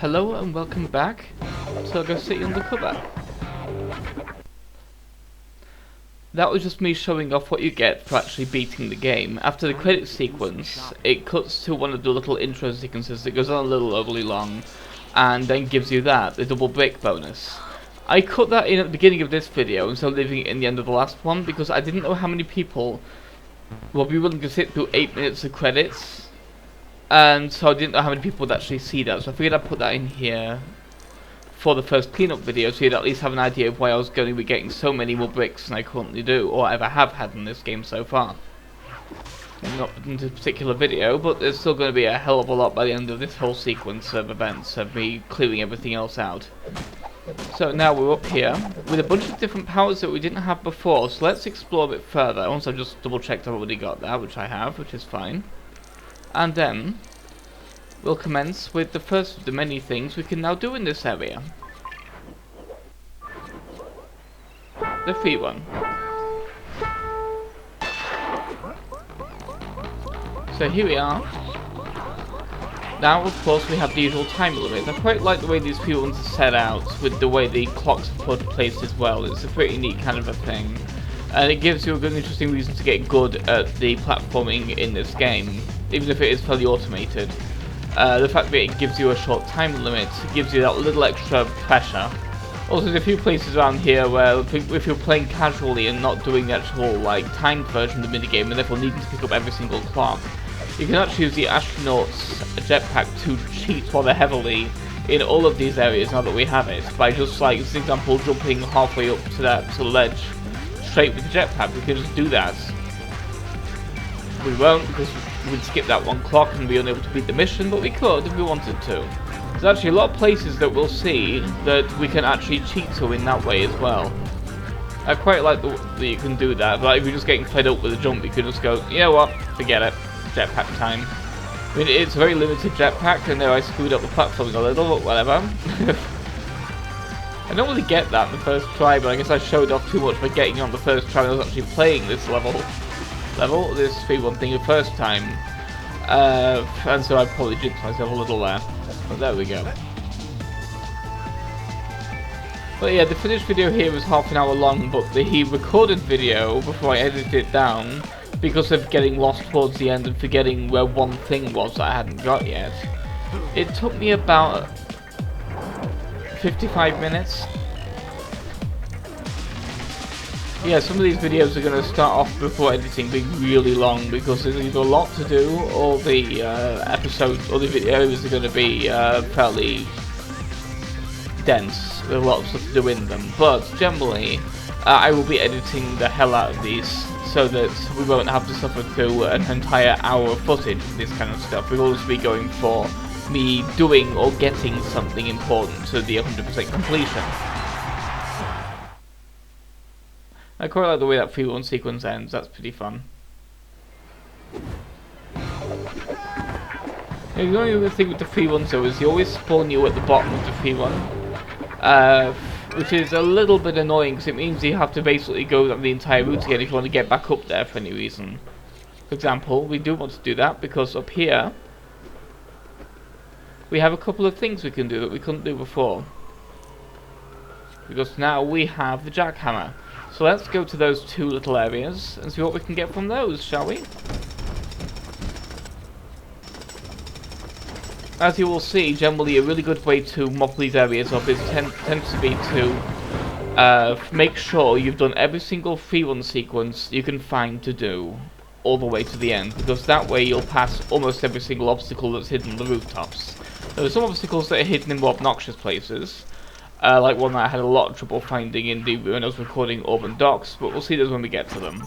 Hello and welcome back to Go City Undercover. That was just me showing off what you get for actually beating the game. After the credit sequence, it cuts to one of the little intro sequences that goes on a little overly long, and then gives you that, the double break bonus. I cut that in at the beginning of this video instead of leaving it in the end of the last one because I didn't know how many people will be willing to sit through 8 minutes of credits. And so I didn't know how many people would actually see that, so I figured I'd put that in here for the first cleanup video so you'd at least have an idea of why I was going to be getting so many more bricks than I currently do, or ever have had in this game so far. And not in this particular video, but there's still going to be a hell of a lot by the end of this whole sequence of events, of me clearing everything else out. So now we're up here, with a bunch of different powers that we didn't have before, so let's explore a bit further. Once I've just double checked I've already got that, which I have, which is fine. And then, we'll commence with the first of the many things we can now do in this area. The free one. So here we are. Now of course we have the usual time limit. I quite like the way these free ones are set out, with the way the clocks are put placed as well. It's a pretty neat kind of a thing. And it gives you a good interesting reason to get good at the platforming in this game, even if it is fairly automated. The fact that it gives you a short time limit gives you that little extra pressure. Also, there's a few places around here where if you're playing casually and not doing the actual timed version of the minigame and therefore needing to pick up every single clock, you can actually use the astronaut's jetpack to cheat rather heavily in all of these areas now that we have it, by just for example, jumping halfway up to that ledge straight with the jetpack. We can just do that. We won't because we'd skip that one clock and be unable to beat the mission, but we could if we wanted to. There's actually a lot of places that we'll see that we can actually cheat to in that way as well. I quite like that you can do that, but if you're just getting fed up with a jump, you can just go, you know what, forget it, jetpack time. I mean, it's a very limited jetpack, and there I screwed up the platforming a little, but whatever. I don't really get that the first try, but I guess I showed off too much by getting on the first try when I was actually playing this this 3-1 thing the first time. And so I probably jinxed myself a little there. But there we go. But yeah, the finished video here was half an hour long, but the recorded video, before I edited it down, because of getting lost towards the end and forgetting where one thing was that I hadn't got yet, it took me about 55 minutes. Yeah, some of these videos are going to start off before editing being really long because there's either a lot to do or the episodes or the videos are going to be fairly dense with a lot of stuff to do in them. But generally, I will be editing the hell out of these so that we won't have to suffer through an entire hour of footage of this kind of stuff. We'll always be going for me doing or getting something important to the 100% completion. I quite like the way that 3-1 sequence ends, that's pretty fun. The only other thing with the 3-1s though is they always spawn you at the bottom of the 3-1, which is a little bit annoying because it means you have to basically go the entire route again if you want to get back up there for any reason. For example, we do want to do that because up here we have a couple of things we can do that we couldn't do before. Because now we have the jackhammer. So let's go to those two little areas and see what we can get from those, shall we? As you will see, generally a really good way to mop these areas up tends to be to make sure you've done every single 3-1 sequence you can find to do all the way to the end, because that way you'll pass almost every single obstacle that's hidden on the rooftops. There are some obstacles that are hidden in more obnoxious places, like one that I had a lot of trouble finding when I was recording Urban Docks, but we'll see those when we get to them.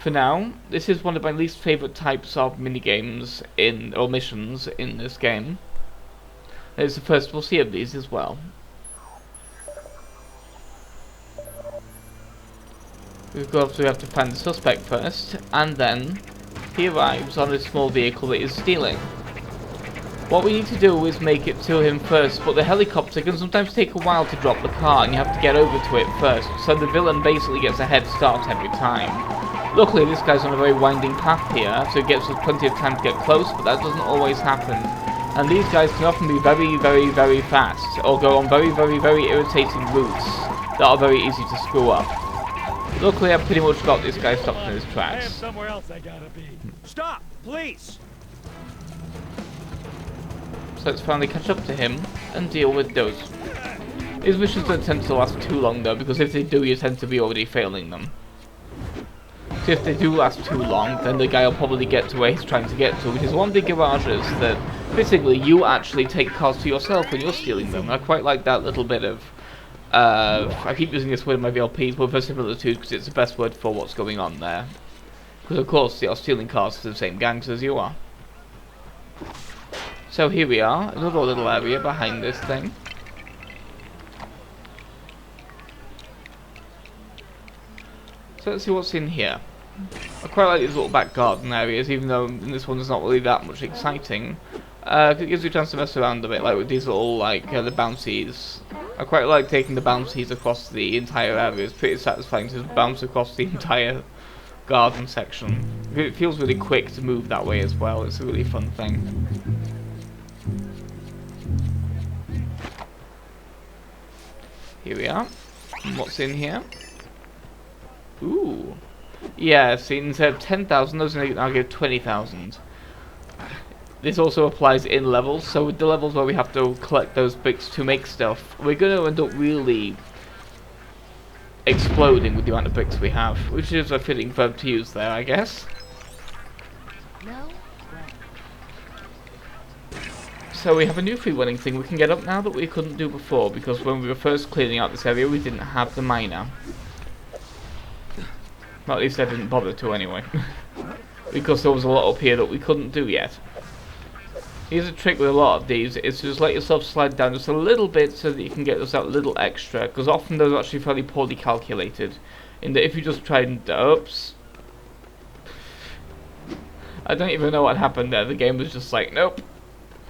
For now, this is one of my least favourite types of minigames or missions in this game. It's the first we'll see of these as well. We have to find the suspect first, and then he arrives on a small vehicle that is stealing. What we need to do is make it to him first, but the helicopter can sometimes take a while to drop the car and you have to get over to it first, so the villain basically gets a head start every time. Luckily this guy's on a very winding path here, so it gets us plenty of time to get close, but that doesn't always happen. And these guys can often be very, very, very fast, or go on very, very, very irritating routes that are very easy to screw up. Luckily, I've pretty much got this guy stopped in his tracks. I have somewhere else I gotta be. Stop, please! So let's finally catch up to him and deal with those. His missions don't tend to last too long though, because if they do, you tend to be already failing them. So if they do last too long, then the guy will probably get to where he's trying to get to, which is one of the garages that basically you actually take cars to yourself when you're stealing them. I quite like that little bit of, I keep using this word in my VLPs, but verisimilitude, because it's the best word for what's going on there. Because of course they are stealing cars to the same gangs as you are. So here we are, another little area behind this thing. So let's see what's in here. I quite like these little back garden areas, even though in this one there's not really that much exciting. It gives you a chance to mess around a bit, like with these little, like, the bouncies. I quite like taking the bouncies across the entire area. It's pretty satisfying to just bounce across the entire garden section. It feels really quick to move that way as well. It's a really fun thing. Here we are. And what's in here? Ooh. Yeah, see, instead of 10,000, those now give 20,000. This also applies in levels, so with the levels where we have to collect those bricks to make stuff, we're going to end up really exploding with the amount of bricks we have, which is a fitting verb to use there, I guess. No. So we have a new free running thing we can get up now that we couldn't do before, because when we were first clearing out this area we didn't have the miner. Well, at least I didn't bother to anyway. Because there was a lot up here that we couldn't do yet. Here's a trick with a lot of these, is to just let yourself slide down just a little bit so that you can get us that little extra, because often those are actually fairly poorly calculated. In that if you just try and... oops. I don't even know what happened there, the game was just like, nope.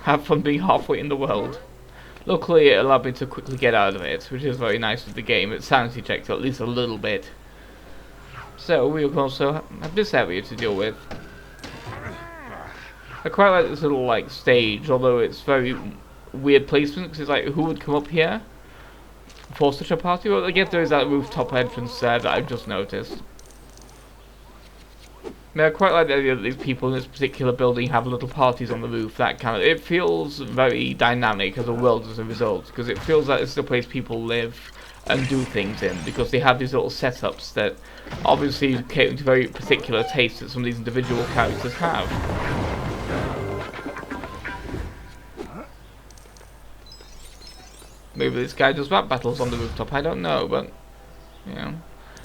Have fun being halfway in the world. Luckily it allowed me to quickly get out of it, which is very nice with the game. It sanity checked at least a little bit. So we will also have this area to deal with. I quite like this little like stage, although it's very weird placement, because it's like, who would come up here for such a party? Well, I guess there is that rooftop entrance there that I've just noticed. I mean, I quite like the idea that these people in this particular building have little parties on the roof, that kind of... It feels very dynamic as a world as a result, because it feels like it's the place people live and do things in, because they have these little setups that obviously cater to very particular tastes that some of these individual characters have. Maybe this guy does rap battles on the rooftop, I don't know, but you know.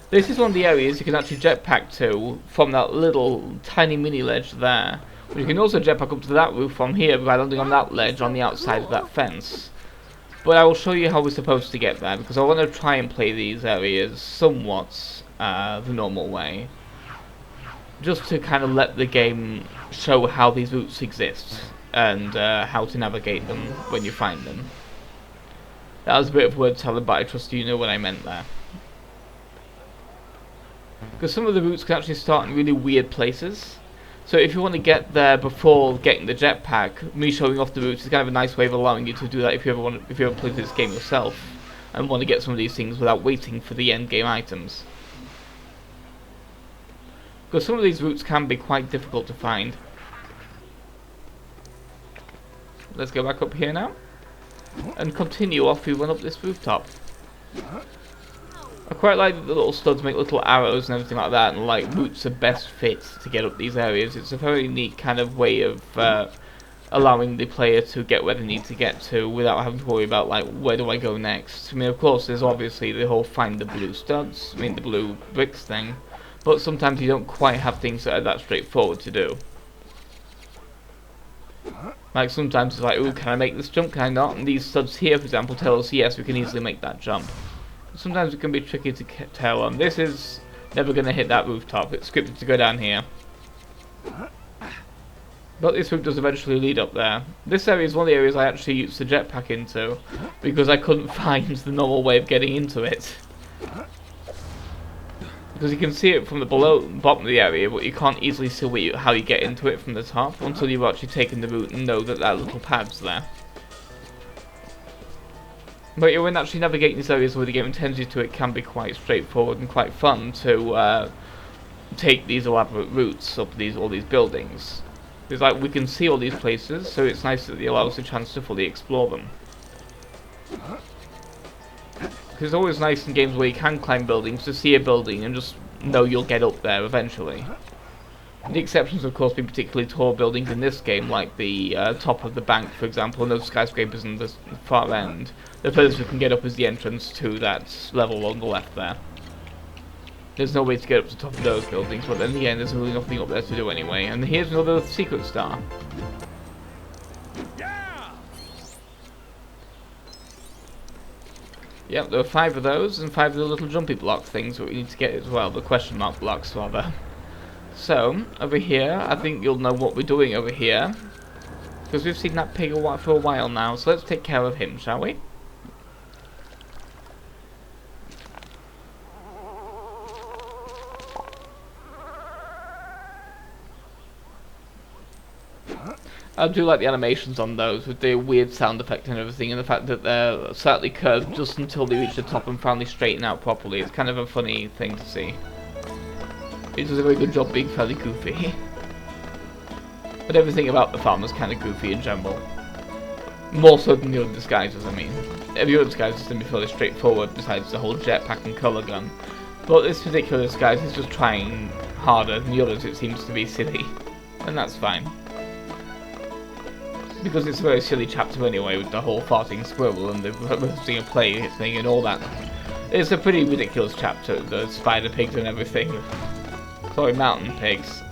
This is one of the areas you can actually jetpack to from that little tiny mini ledge there. But you can also jetpack up to that roof from here by landing on that ledge on the outside of that fence. But I will show you how we're supposed to get there, because I want to try and play these areas somewhat the normal way. Just to kind of let the game show how these routes exist, and how to navigate them when you find them. That was a bit of word salad, but I trust you know what I meant there. Because some of the routes can actually start in really weird places. So if you want to get there before getting the jetpack, me showing off the routes is kind of a nice way of allowing you to do that if you ever play this game yourself and want to get some of these things without waiting for the end game items. Because some of these routes can be quite difficult to find. Let's go back up here now and continue off we run up this rooftop. I quite like that the little studs make little arrows and everything like that, and like routes are best fit to get up these areas. It's a very neat kind of way of allowing the player to get where they need to get to without having to worry about like, where do I go next. I mean, of course there's obviously the whole find the blue studs, I mean the blue bricks thing, but sometimes you don't quite have things that are that straightforward to do. Like sometimes it's like, ooh, can I make this jump, can I not? And these studs here, for example, tell us yes, we can easily make that jump. Sometimes it can be tricky to tell. This is never going to hit that rooftop. It's scripted to go down here. But this route does eventually lead up there. This area is one of the areas I actually used the jetpack into, because I couldn't find the normal way of getting into it. Because you can see it from the bottom of the area, but you can't easily see how you get into it from the top until you've actually taken the route and know that that little pad's there. But yeah, when actually navigating these areas where the game intends you to, it can be quite straightforward and quite fun to take these elaborate routes up all these buildings. It's like we can see all these places, so it's nice that it allows us a chance to fully explore them. Because it's always nice in games where you can climb buildings to see a building and just know you'll get up there eventually. The exceptions, of course, being particularly tall buildings in this game, like the top of the bank, for example, and those skyscrapers in the far end. The furthest we can get up is the entrance to that level on the left there. There's no way to get up to the top of those buildings, but then in the end, there's really nothing up there to do anyway. And here's another secret star. Yep, there are 5 of those, and 5 of the little jumpy block things that we need to get as well, the question mark blocks rather. So, over here, I think you'll know what we're doing over here, because we've seen that pig for a while now, so let's take care of him, shall we? I do like the animations on those, with the weird sound effect and everything, and the fact that they're slightly curved just until they reach the top and finally straighten out properly. It's kind of a funny thing to see. It does a very good job being fairly goofy. But everything about the farm is kind of goofy in general. More so than the other disguises, I mean. Every other disguise is going to be fairly straightforward, besides the whole jetpack and colour gun. But this particular disguise is just trying harder than the others. It seems to be silly. And that's fine. Because it's a very silly chapter anyway, with the whole farting squirrel and the roasting a play thing and all that. It's a pretty ridiculous chapter, the spider pigs and everything. Sorry, mountain pigs.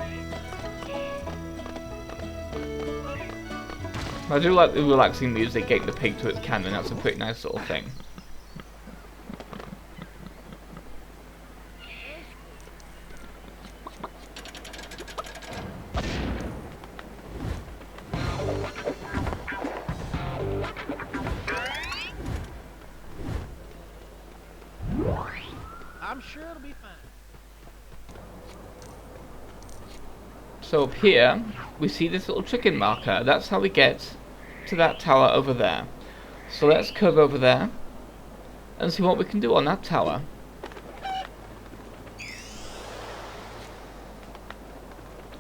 I do like the relaxing music, getting the pig to its cannon. That's a pretty nice little thing. I'm sure it'll be fine. So up here, we see this little chicken marker. That's how we get to that tower over there. So let's curve over there and see what we can do on that tower.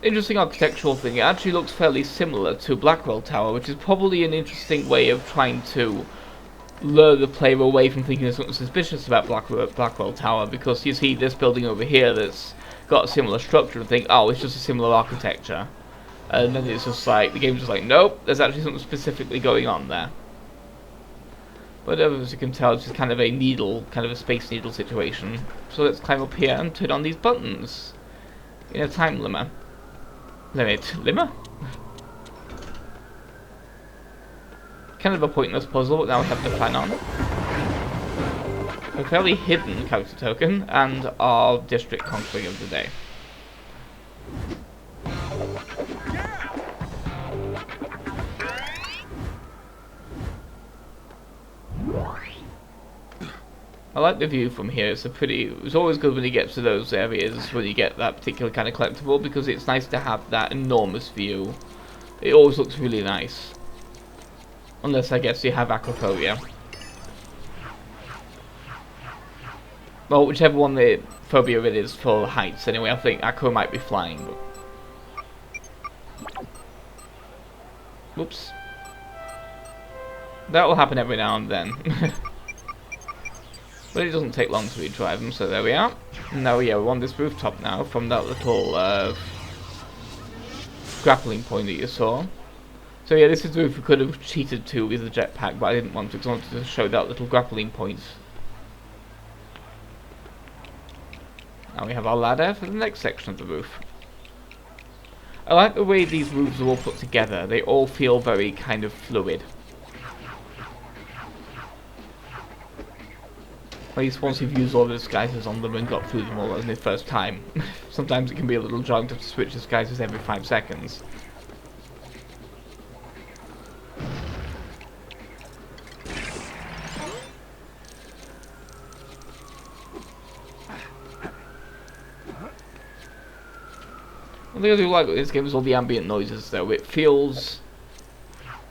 Interesting architectural thing. It actually looks fairly similar to Blackwell Tower, which is probably an interesting way of trying to lure the player away from thinking there's something suspicious about Blackwell Tower, because you see this building over here that's got a similar structure and think, oh, it's just a similar architecture. And then it's just like, the game's just like, nope, there's actually something specifically going on there. But as you can tell, it's just kind of a needle, kind of a space needle situation. So let's climb up here and turn on these buttons in a time limit. Kind of a pointless puzzle, but now we have the plan on. A fairly hidden character token, and our district conquering of the day. I like the view from here. It's always good when you get to those areas when you get that particular kind of collectible, because it's nice to have that enormous view. It always looks really nice. Unless, I guess, you have acrophobia. Well, whichever one the phobia it is for heights, anyway. I think acro might be flying. But... whoops. That will happen every now and then. But it doesn't take long to retry them, so there we are. Now, yeah, we're on this rooftop now from that little grappling point that you saw. So yeah, this is the roof we could have cheated to with the jetpack, but I didn't want to because I wanted to show that little grappling point. Now we have our ladder for the next section of the roof. I like the way these roofs are all put together. They all feel very kind of fluid. At least once you've used all the disguises on them and got through them all in the first time. Sometimes it can be a little jarring to have to switch disguises every 5 seconds. One thing I do like with this game is all the ambient noises though. It feels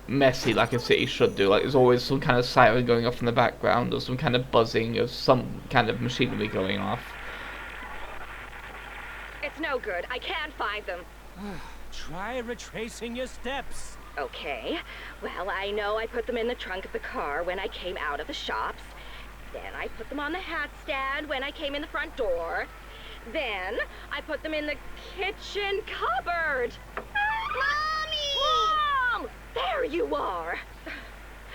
messy like a city should do. Like there's always some kind of siren going off in the background or some kind of buzzing of some kind of machinery going off. It's no good. I can't find them. Try retracing your steps. Okay. Well, I know I put them in the trunk of the car when I came out of the shops. Then I put them on the hat stand when I came in the front door. Then I put them in the kitchen cupboard. Mommy! Mom! There you are.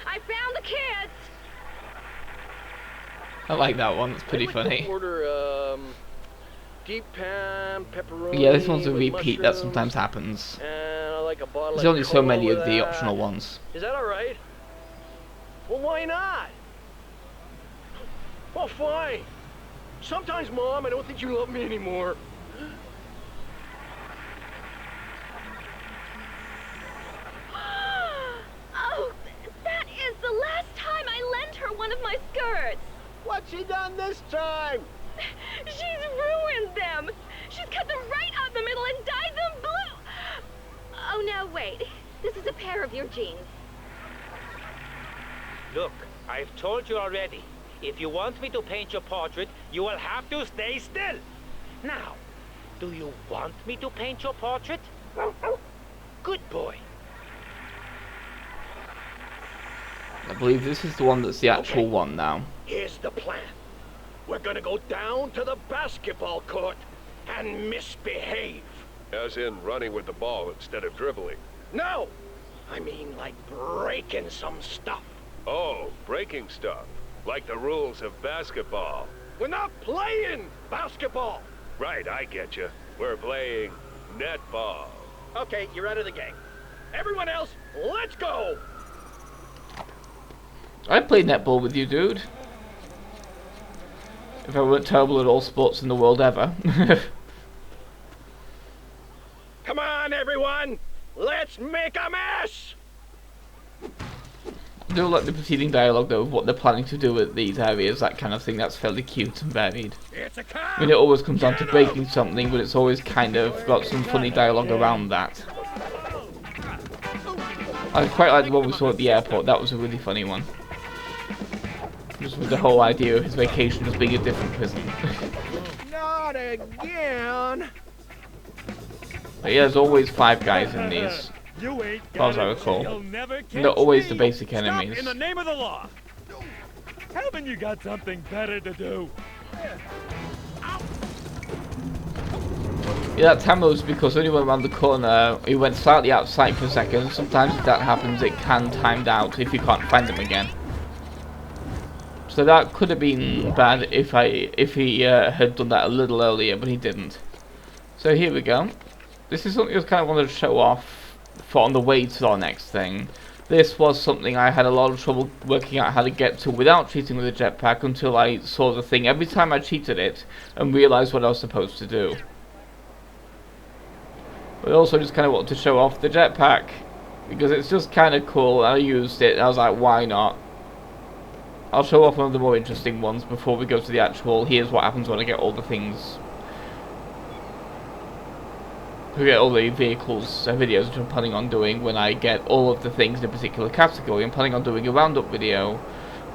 I found the kids. I like that one. It's pretty funny. Order deep pan, pepperoni. Yeah, this one's a with repeat that mushrooms, sometimes happens. And I like a bottle There's of only so many Cola of the with optional that. ones. Is that all right? Well, why not? Well, fine. Sometimes, Mom, I don't think you love me anymore. Oh, that is the last time I lent her one of my skirts. What's she done this time? She's ruined them. She's cut them right out the middle and dyed them blue. Oh, no, wait. This is a pair of your jeans. Look, I've told you already. If you want me to paint your portrait, you will have to stay still. Now, do you want me to paint your portrait? Good boy. I believe this is the one that's the actual one now. Here's the plan. We're gonna go down to the basketball court and misbehave. As in running with the ball instead of dribbling. No! I mean like breaking some stuff. Oh, breaking stuff. Like the rules of basketball. We're not playing basketball. Right, I get you. We're playing netball. Okay, you're out of the game. Everyone else, let's go! I'd play netball with you, dude. If I weren't terrible at all sports in the world ever. Come on, everyone! Let's make a mess! I do like the preceding dialogue though of what they're planning to do with these areas, that kind of thing. That's fairly cute and varied. It's a car! I mean, it always comes down to breaking something, but it's always kind of got some funny dialogue around that. I quite like the one we saw at the airport. That was a really funny one. Just with the whole idea of his vacation just being a different prison. Not again! But yeah, there's always 5 guys in these. You ain't As far as I got it, recall. you'll never catch They're always the me. basic Stop enemies. in the name of the law. Haven't you got something better to do? Yeah, that time was because when he went around the corner, he went slightly outside for a second. Sometimes if that happens, it can timed out if you can't find them again. So that could have been bad if he had done that a little earlier, but he didn't. So here we go. This is something I kind of wanted to show off for on the way to our next thing. This was something I had a lot of trouble working out how to get to without cheating with a jetpack until I saw the thing every time I cheated it and realised what I was supposed to do. But also just kind of wanted to show off the jetpack because it's just kind of cool. I used it and I was like, why not? I'll show off one of the more interesting ones before we go to the actual here's what happens when I get all the things. We get all the vehicles videos which I'm planning on doing when I get all of the things in a particular category. I'm planning on doing a roundup video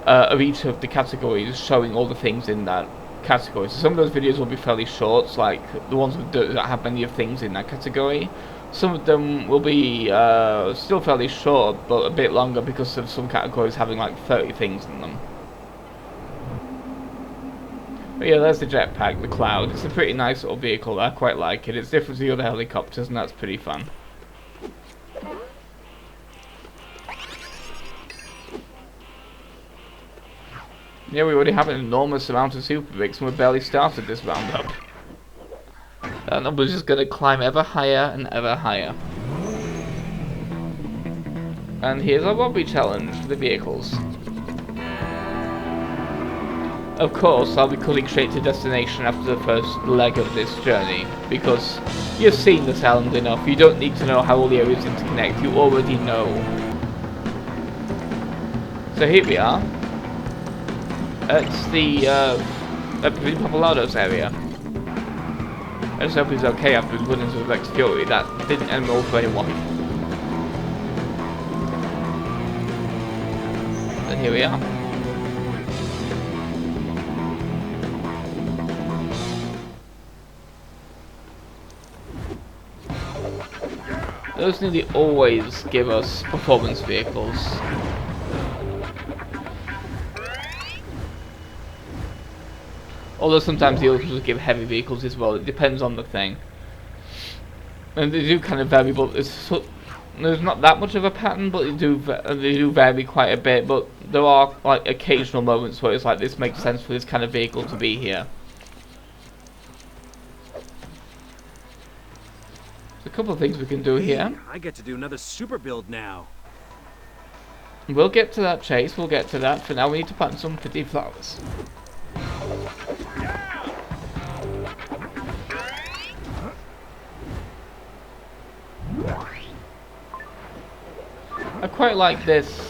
of each of the categories showing all the things in that category. So some of those videos will be fairly short, like the ones that have many of things in that category. Some of them will be still fairly short, but a bit longer because of some categories having like 30 things in them. But yeah, there's the jetpack, the Cloud. It's a pretty nice little vehicle. I quite like it. It's different to the other helicopters, and that's pretty fun. Yeah, we already have an enormous amount of super rigs, and we've barely started this roundup. That number's just going to climb ever higher and ever higher. And here's our lobby challenge for the vehicles. Of course, I'll be cutting straight to destination after the first leg of this journey, because you've seen this island enough. You don't need to know how all the areas interconnect, you already know. So here we are. It's the Popolados area. I just hope he's okay after his run into the Rex Fury. That didn't end well for anyone. And here we are. Those nearly always give us performance vehicles. Although sometimes the others will give heavy vehicles as well. It depends on the thing. And they do kind of vary, but there's not that much of a pattern, but they do vary quite a bit. But there are like occasional moments where it's like, this makes sense for this kind of vehicle to be here. A couple of things we can do here. I get to do another super build now. We'll get to that, Chase. We'll get to that. For now, we need to plant some pretty flowers. I quite like this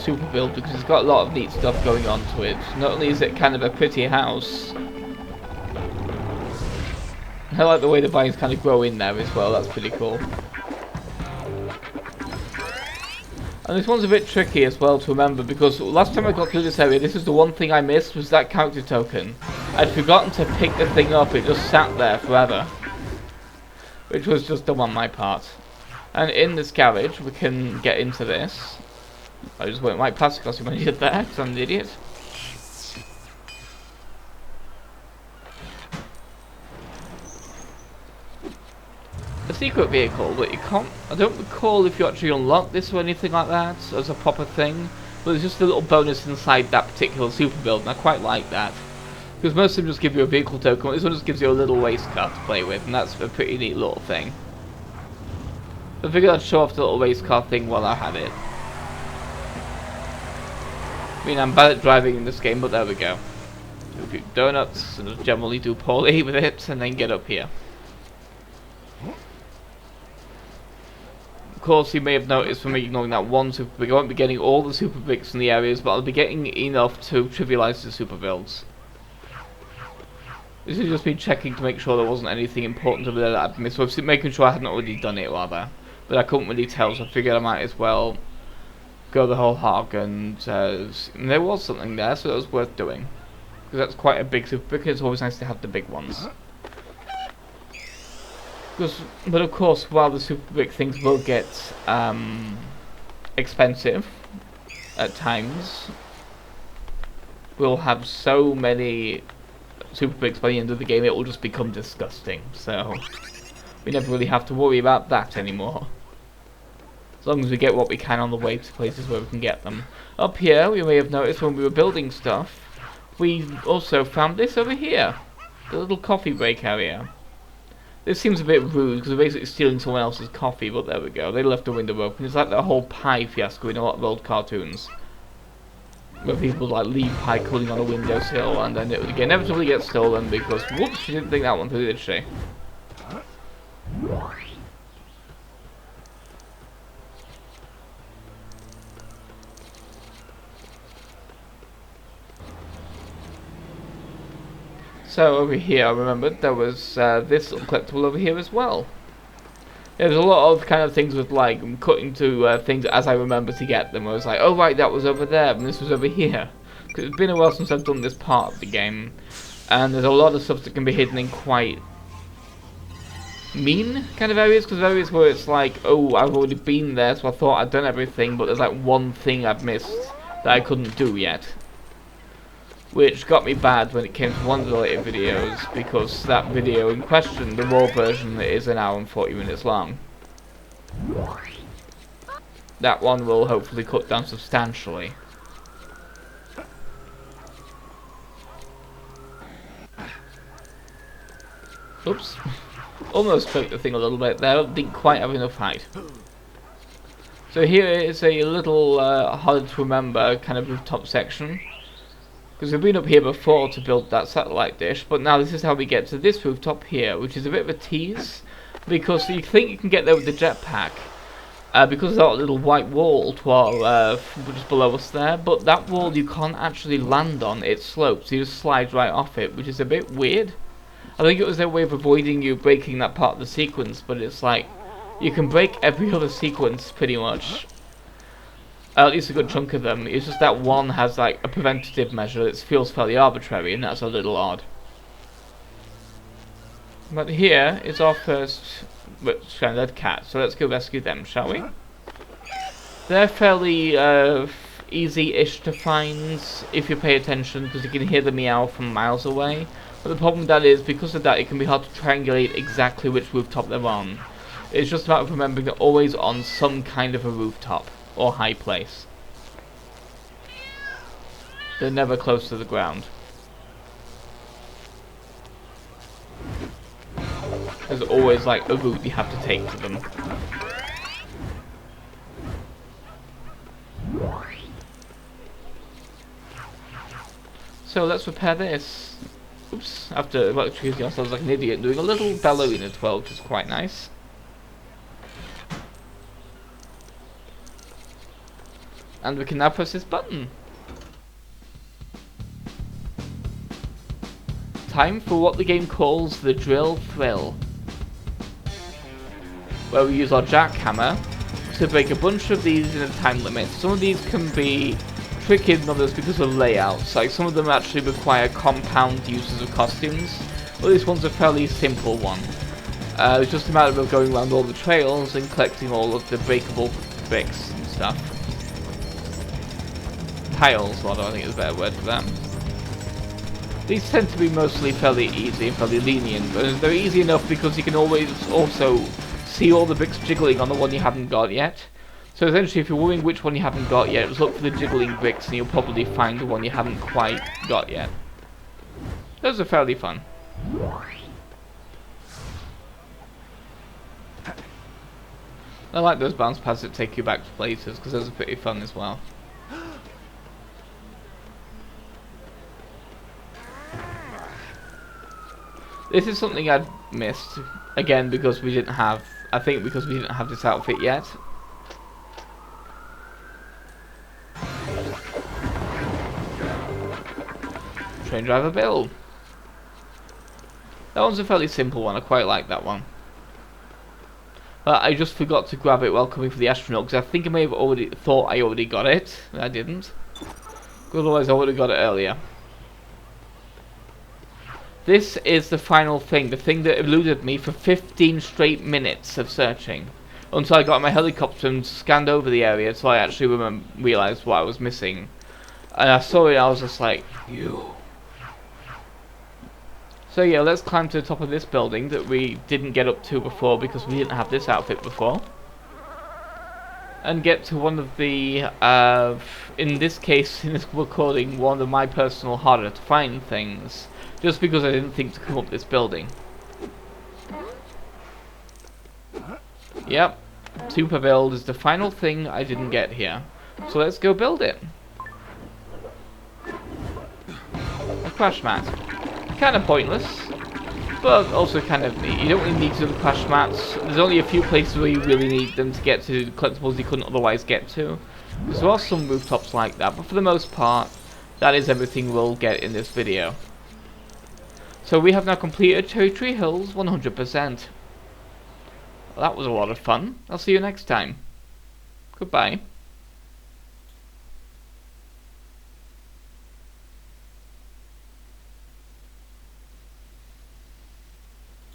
super build because it's got a lot of neat stuff going on to it. Not only is it kind of a pretty house, I like the way the vines kind of grow in there as well. That's pretty cool. And this one's a bit tricky as well to remember, because last time I got through this area, this is the one thing I missed, was that character token. I'd forgotten to pick the thing up. It just sat there forever, which was just dumb on my part. And in this garage, we can get into this. I just went right past because I did that, because I'm an idiot. A secret vehicle, but you can't. I don't recall if you actually unlock this or anything like that as a proper thing. But there's just a little bonus inside that particular super build, and I quite like that. Because most of them just give you a vehicle token, this one just gives you a little race car to play with, and that's a pretty neat little thing. I figured I'd show off the little race car thing while I had it. I mean, I'm bad at driving in this game, but there we go. Do a few donuts, and generally do poorly with it, and then get up here. Of course, you may have noticed from me ignoring that one super brick, I won't be getting all the super bricks in the areas, but I'll be getting enough to trivialize the super builds. This has just been checking to make sure there wasn't anything important over there that I'd missed, or making sure I hadn't already done it rather. But I couldn't really tell, so I figured I might as well go the whole hog, and there was something there, so it was worth doing. Because that's quite a big super brick, it's always nice to have the big ones. But of course, while the super big things will get expensive at times, we'll have so many super bigs by the end of the game it will just become disgusting. So we never really have to worry about that anymore. As long as we get what we can on the way to places where we can get them. Up here, we may have noticed when we were building stuff, we also found this over here, the little coffee break area. This seems a bit rude because we're basically stealing someone else's coffee, but there we go. They left the window open. It's like the whole pie fiasco in a lot of old cartoons, where people like leave pie cooling on a windowsill and then it would inevitably get stolen because, whoops, she didn't think that one through, did she? So over here, I remembered there was this little collectible over here as well. Yeah, there's a lot of kind of things with like cutting to things as I remember to get them. I was like, oh right, that was over there, and this was over here. Because it's been a while since I've done this part of the game, and there's a lot of stuff that can be hidden in quite mean kind of areas. Because areas where it's like, oh, I've already been there, so I thought I'd done everything, but there's like one thing I've missed that I couldn't do yet. Which got me bad when it came to one of the later videos, because that video in question, the raw version, is an hour and 40 minutes long. That one will hopefully cut down substantially. Oops. Almost broke the thing a little bit there, didn't quite have enough height. So here is a little hard to remember kind of rooftop section. Because we've been up here before to build that satellite dish, but now this is how we get to this rooftop here, which is a bit of a tease, because you think you can get there with the jetpack, because of that little white wall to our, just below us there, but that wall you can't actually land on, it slopes, you just slide right off it, which is a bit weird. I think it was their way of avoiding you breaking that part of the sequence, but it's like, you can break every other sequence pretty much. At least a good chunk of them. It's just that one has like a preventative measure that feels fairly arbitrary, and that's a little odd. But here is our first stranded cat, so let's go rescue them, shall we? They're fairly easy-ish to find if you pay attention, because you can hear the meow from miles away. But the problem with that is, because of that, it can be hard to triangulate exactly which rooftop they're on. It's just a matter of remembering they're always on some kind of a rooftop or high place. They're never close to the ground. There's always like a route you have to take to them. So let's repair this. Oops, after electrocuting ourselves like an idiot, doing a little ballerina twirl, which is quite nice. And we can now press this button. Time for what the game calls the drill thrill, where we use our jackhammer to break a bunch of these in a time limit. Some of these can be trickier than others because of layouts, like some of them actually require compound uses of costumes, but this one's a fairly simple one. It's just a matter of going around all the trails and collecting all of the breakable bricks and stuff. Tiles, rather, I think is a better word for them. These tend to be mostly fairly easy and fairly lenient, but they're easy enough because you can always also see all the bricks jiggling on the one you haven't got yet. So essentially, if you're wondering which one you haven't got yet, just look for the jiggling bricks and you'll probably find the one you haven't quite got yet. Those are fairly fun. I like those bounce pads that take you back to places, because those are pretty fun as well. This is something I'd missed, again because we didn't have, I think because we didn't have this outfit yet. Train driver Bill. That one's a fairly simple one, I quite like that one. But I just forgot to grab it while coming for the astronaut, because I think I may have already thought I already got it, and I didn't. Otherwise I would have got it earlier. This is the final thing, the thing that eluded me for 15 straight minutes of searching. Until I got my helicopter and scanned over the area, so I actually realised what I was missing. And I saw it and I was just like, you. So yeah, let's climb to the top of this building that we didn't get up to before because we didn't have this outfit before. And get to one of the, in this case, in this recording, one of my personal harder to find things. Just because I didn't think to come up this building. Yep, super build is the final thing I didn't get here. So let's go build it. A crash mat. Kind of pointless, but also kind of neat. You don't really need to do the crash mats. There's only a few places where you really need them to get to collectibles you couldn't otherwise get to. There are some rooftops like that, but for the most part, that is everything we'll get in this video. So we have now completed Cherry Tree Hills 100%. Well, that was a lot of fun. I'll see you next time. Goodbye.